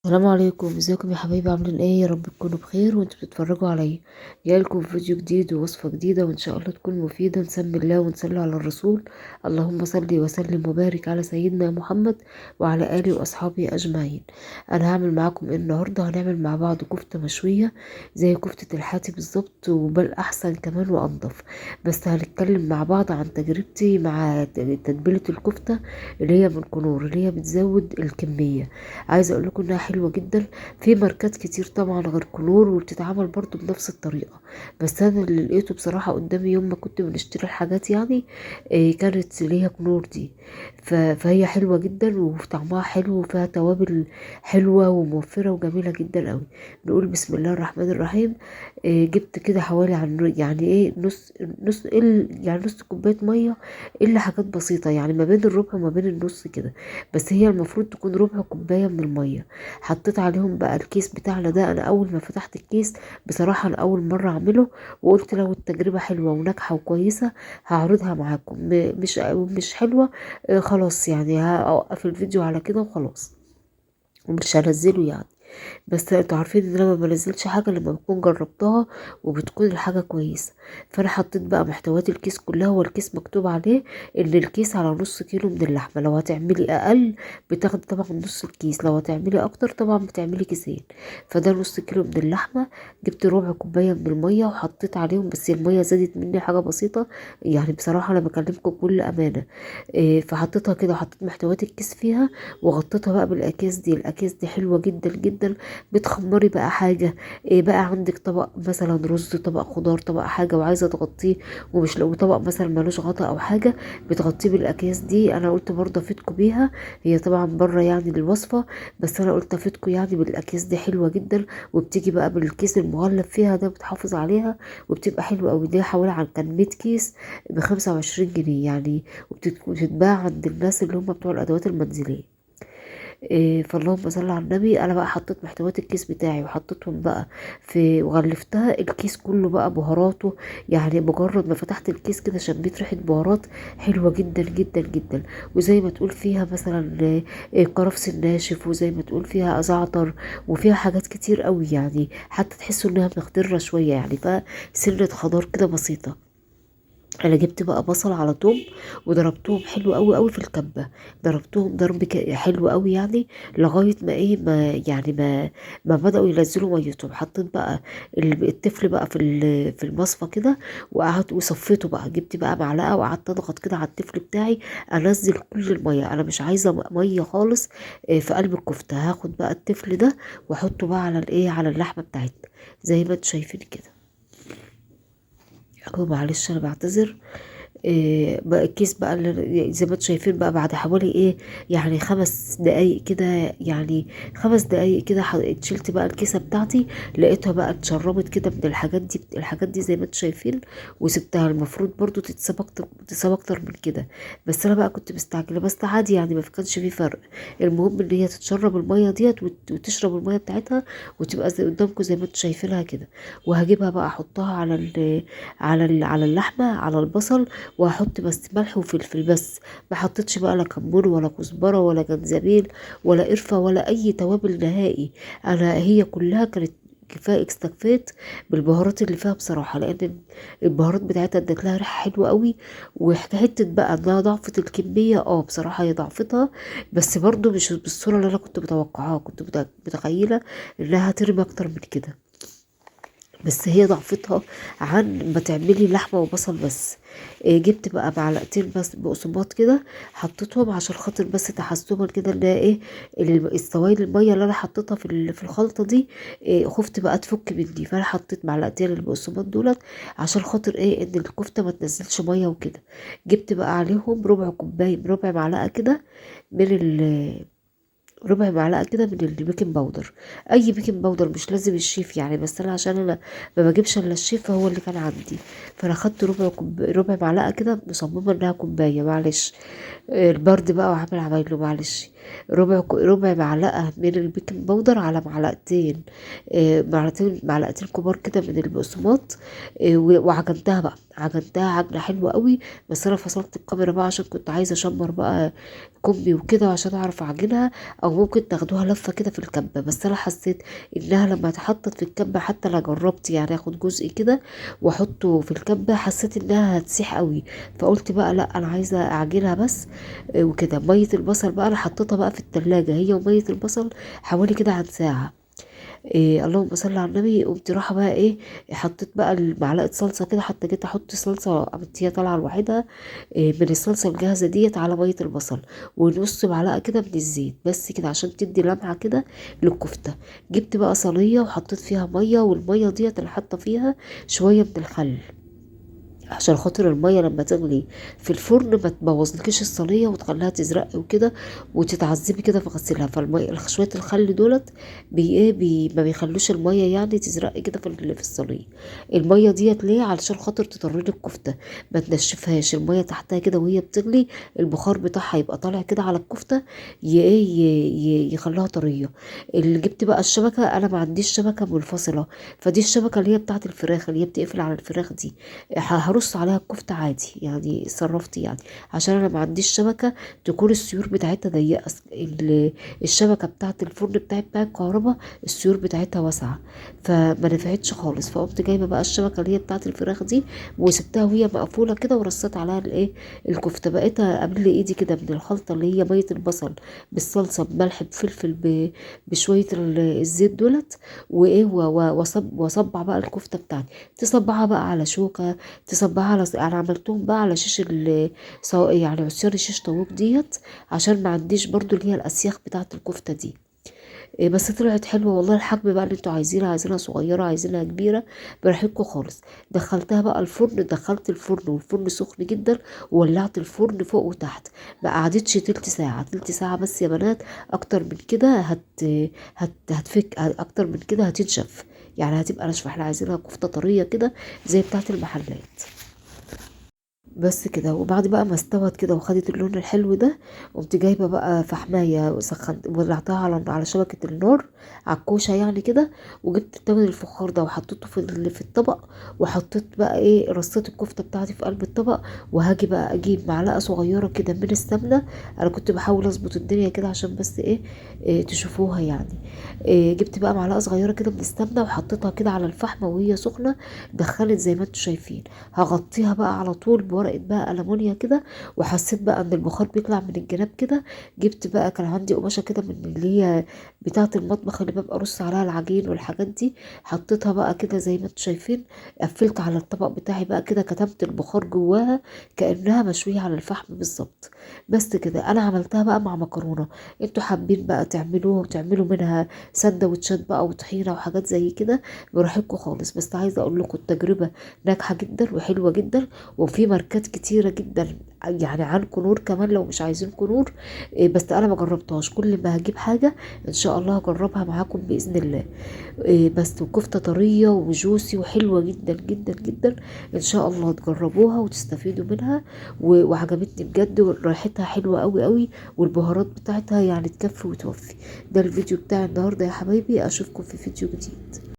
السلام عليكم، ازيكم يا حبايبي؟ عاملين ايه؟ يا رب تكونوا بخير وانتوا بتتفرجوا عليا. جايلكم فيديو جديد ووصفة جديدة وان شاء الله تكون مفيدة. نسمي الله ونصلي على الرسول. اللهم صل وسلم وبارك على سيدنا محمد وعلى اله واصحابه اجمعين. انا هعمل معاكم ايه النهارده؟ هنعمل مع بعض كفتة مشوية زي كفتة الحاتي بالظبط، وبل احسن كمان وانضف. بس هنتكلم مع بعض عن تجربتي مع تتبيلة الكفتة اللي هي من كنور، اللي هي بتزود الكمية. عايزه اقول لكم انها حلوه جدا. في ماركات كتير طبعا غير كنور وبتتعمل برضو بنفس الطريقه، بس انا اللي لقيته بصراحه قدامي يوم ما كنت بنشتري الحاجات يعني كانت اللي هي كنور دي. فهي حلوه جدا وطعمها حلو وفيها توابل حلوه وموفره وجميله جدا قوي. نقول بسم الله الرحمن الرحيم. جبت كده حوالي عن يعني ايه نص يعني نص كوبايه ميه، الا حاجات بسيطه يعني ما بين الربع وما بين النص كده. بس هي المفروض تكون ربع كوباية من المية. حطيت عليهم بقى الكيس بتاعنا ده. انا اول ما فتحت الكيس بصراحة انا اول مرة اعمله، وقلت لو التجربة حلوة وناجحة وكويسة هعرضها معاكم. مش حلوة، خلاص يعني هوقف الفيديو على كده وخلاص، ومش هنزله يعني. بس انتوا عارفين ان انا ما بنزلش حاجه لما بكون جربتها وبتكون الحاجه كويسه. فانا حطيت بقى محتويات الكيس كلها، والكيس مكتوب عليه ان الكيس على نص كيلو من اللحمه. لو هتعملي اقل بتاخدي طبعا نص الكيس، لو هتعملي اكتر طبعا بتعملي كيسين. فده نص كيلو من اللحمه. جبت ربع كوبايه من الميه وحطيت عليهم، بس الميه زادت مني حاجه بسيطه يعني، بصراحه انا بكلمكم بكل امانه. فحطيتها كده وحطيت محتويات الكيس فيها، وغطيتها بقى بالاكياس دي. الاكياس دي حلوه جدا جدا. بتخمري بقى حاجة، إيه بقى عندك طبق مثلا رز، طبق خضار، طبق حاجة وعايزة تغطيه، ومش لو طبق مثلا ملوش غطا او حاجة بتغطيه بالاكياس دي. انا قلت برضه افيدكم بيها، هي طبعا بره يعني الوصفة، بس انا قلت افيدكم يعني بالاكياس دي حلوة جدا. وبتيجي بقى بالكيس المغلف فيها ده بتحافظ عليها وبتبقى حلوة اوي. دي حوالي عن كان 100 كيس ب25 جنيه يعني، وبتتباع عند الناس اللي هم بتوع الادوات المنزلية. فاللهم صل على النبي. انا بقى حطيت محتويات الكيس بتاعي وحطيتهم بقى في وغلفتها الكيس كله بقى بهاراته. يعني مجرد ما فتحت الكيس كده شميت ريحة بهارات حلوة جدا جدا جدا. وزي ما تقول فيها مثلا كرفس الناشف، وزي ما تقول فيها زعتر، وفيها حاجات كتير قوي يعني، حتى تحسوا انها مخضرة شوية يعني، فسنة خضار كده بسيطة. انا جبت بقى بصل على توم وضربتهم حلو قوي قوي في الكبه. ضربتهم ضرب حلو قوي يعني، لغايه ما ايه ما يعني ما بداوا ينزلوا ميتهم. حطيت بقى التفل بقى في المصفى كده، وقعدت وصفيته بقى. جبت بقى معلقه وقعدت اضغط كده على التفل بتاعي، انزل كل الميه. انا مش عايزه ميه خالص في قلب الكفته. هاخد بقى التفل ده واحطه بقى على الايه، على اللحمه بتاعتنا زي ما انتم شايفين كده. معلش انا بعتذر. إيه بقى الكيس بقى اللي زي ما انتم شايفين بقى بعد حوالي ايه يعني 5 دقايق كده يعني. 5 دقايق كده شلت بقى الكيسة بتاعتي، لقيتها بقى اتشربت كده من الحاجات دي. الحاجات دي زي ما انتم شايفين، وسبتها. المفروض برضو تتساب اكتر من كده، بس انا بقى كنت مستعجلة. بس عادي يعني ما كانش فيه فرق. المهم ان هي تتشرب المية ديت وتشرب المية بتاعتها، وتبقى زي قدامكم زي ما انتم شايفينها كده. وهجيبها بقى احطها على اللحمة، على البصل، وهحط بس ملح وفلفل بس. ما حطيتش بقى لا كمون ولا كزبره ولا جنزبيل ولا قرفه ولا اي توابل نهائي. انا هي كلها كانت كفايه. استكفيت بالبهارات اللي فيها بصراحه، لان البهارات بتاعتها ادت لها ريحه حلوه قوي. وحته بقى انها ضعفت الكميه، بصراحه هي ضعفتها، بس برضو مش بالصوره اللي انا كنت متوقعاها. كنت متخيله انها ترمي اكتر من كده، بس هي ضعفتها عن ما تعملي لحمة وبصل بس. جبت بقى معلقتين بس بقسماط كده، حطيتهم عشان خاطر بس تحسبا كده ان ايه السوائل المية اللي انا حطيتها في الخلطة دي. خفت بقى تفك مني، فانا حطيت معلقتين البقسماط دولت عشان خاطر ايه ان الكفتة ما تنزلش مية وكده. جبت بقى عليهم ربع كوباية، ربع معلقة كده من ربع معلقه كده من البيكنج باودر. اي بيكنج باودر، مش لازم الشيف يعني، بس انا عشان انا ما بجيبش الا الشيف هو اللي كان عندي. فانا خدت ربع معلقه كده، مصممه انها كوبايه. معلش البرد بقى وعامل عمايله، معلش. ربع معلقة من البيكنج باودر على معلقتين، معلقتين كبار كده من البقسماط. وعجنتها بقى، عجنتها عجنة حلوة قوي. بس انا فصلت الكاميرا بقى عشان كنت عايزة اشمر بقى كمي وكده عشان اعرف اعجنها. او ممكن تاخدوها لفة كده في الكبة، بس انا حسيت انها لما اتحطت في الكبة، حتى انا جربت يعني اخد جزء كده واحطه في الكبة، حسيت انها هتسيح قوي. فقلت بقى لا، انا عايزة اعجنها بس. وكده مية البصل بقى انا حطيتها بقى في التلاجة، هي ومية البصل حوالي كده عن ساعة. اللهم صل على النبي. قمت رايحه بقى ايه، حطيت بقى معلقه صلصه كده، حتى جيت احط صلصه قامت هي طالعه لوحدها من الصلصه الجاهزه ديت على ميه البصل، ونص معلقه كده من الزيت بس كده عشان تدي لمعه كده للكفته. جبت بقى صينيه وحطيت فيها ميه، والميه ديت اللي حاطه فيها شويه من الخل، عشان خاطر المية لما تغلي في الفرن ما تبوظلكيش الصينية وتخليها تزرق وكده وتتعذبي كده في غسيلها. فالمية شوية الخل دولت ما بيخلوش المية يعني تزرق كده في الصينية. المية ديت ليه؟ علشان خاطر تطري الكفتة، ما تنشفهاش. المية تحتها كده وهي بتغلي البخار بتاعها يبقى طالع كده على الكفتة، يخليها طرية. اللي جبت بقى الشبكة، انا ما عنديش شبكة منفصلة، فدي الشبكة اللي هي بتاعت الفراخ اللي هي بتقفل على الفراخ دي. هرص عليها الكفتة عادي يعني، صرفت يعني. عشان انا ما عنديش شبكة تكون السيور بتاعتها ضيقة. الشبكة بتاعت الفرن بتاع الكهرباء السيور بتاعتها واسعة، فما نفعتش خالص. فقمت جايبة بقى الشبكة اللي هي بتاعت الفراخ دي وسبتها وهي مقفولة كده، ورصيت عليها الايه، الكفتة. بقيت قبل ايدي كده من الخلطة اللي هي مية البصل بالصلصة بملح بفلفل بشوية الزيت دولت، وايه واصبع بقى الكفتة بتاعتي. تصبعها بقى على شوكة، تصبعها انا عملتهم بقى على شيش يعني عصيان الشيش طاووق ديت، عشان ما عنديش برضو اللي هي الاسياخ بتاعه الكفته دي. بس طلعت حلوه والله. الحجم بقى اللي انتوا عايزينها، عايزينها صغيره عايزينها كبيره، براحتكم خالص. دخلتها بقى الفرن، دخلت الفرن والفرن سخن جدا، وولعت الفرن فوق وتحت. ما قعدتش تلت ساعه، تلت ساعه بس يا بنات. اكتر من كده هتفك، اكتر من كده هتنشف يعني، هتبقى ناشفه. احنا عايزينها كفته طريه كده زي بتاعه المحلات. بس كده. وبعد بقى ما استوت كده وخدت اللون الحلو ده، قمت جايبه بقى فحمايه وسخنت ولعتها على شبكه النار، على الكوشه يعني كده. وجبت التمن الفخار ده وحطيته في الطبق، وحطيت بقى ايه، رصيت الكفته بتاعتي في قلب الطبق. وهاجي بقى اجيب معلقه صغيره كده من السمنه. انا كنت بحاول اظبط الدنيا كده عشان بس إيه تشوفوها يعني. جبت بقى معلقه صغيره كده من السمنه وحطيتها كده على الفحمه وهي سخنه، دخلت زي ما انتوا شايفين. هغطيها بقى على طول بورقه بقى ألمونيا كده. وحسيت بقى ان البخار بيطلع من الجناب كده. جبت بقى، كان عندي قماشه كده من اللي هي بتاعه المطبخ اللي ببقى ارص عليها العجين والحاجات دي، حطيتها بقى كده زي ما انتوا شايفين. قفلت على الطبق بتاعي بقى كده، كتمت البخار جواها كأنها مشوية على الفحم بالظبط. بس كده. انا عملتها بقى مع مكرونه. انتوا حابين بقى تعملوها وتعملوا منها سندوتشات بقى وطحينه وحاجات زي كده، براحتكم خالص. بس عايزه اقول لكم التجربه ناجحه جدا وحلوه جدا. وفي ماركات كتيره جدا يعني، عن كنور كمان لو مش عايزين كنور. بس انا ما جربتهاش. كل ما هجيب حاجه ان شاء الله هجربها معاكم باذن الله. بس وكفته طريه وجوسي وحلوه جدا جدا جدا. ان شاء الله تجربوها وتستفيدوا منها. وعجبتني بجد، وريحتها حلوه قوي قوي، والبهارات بتاعتها يعني تكفي وتوفي. ده الفيديو بتاع النهارده يا حبايبي، اشوفكم في فيديو جديد.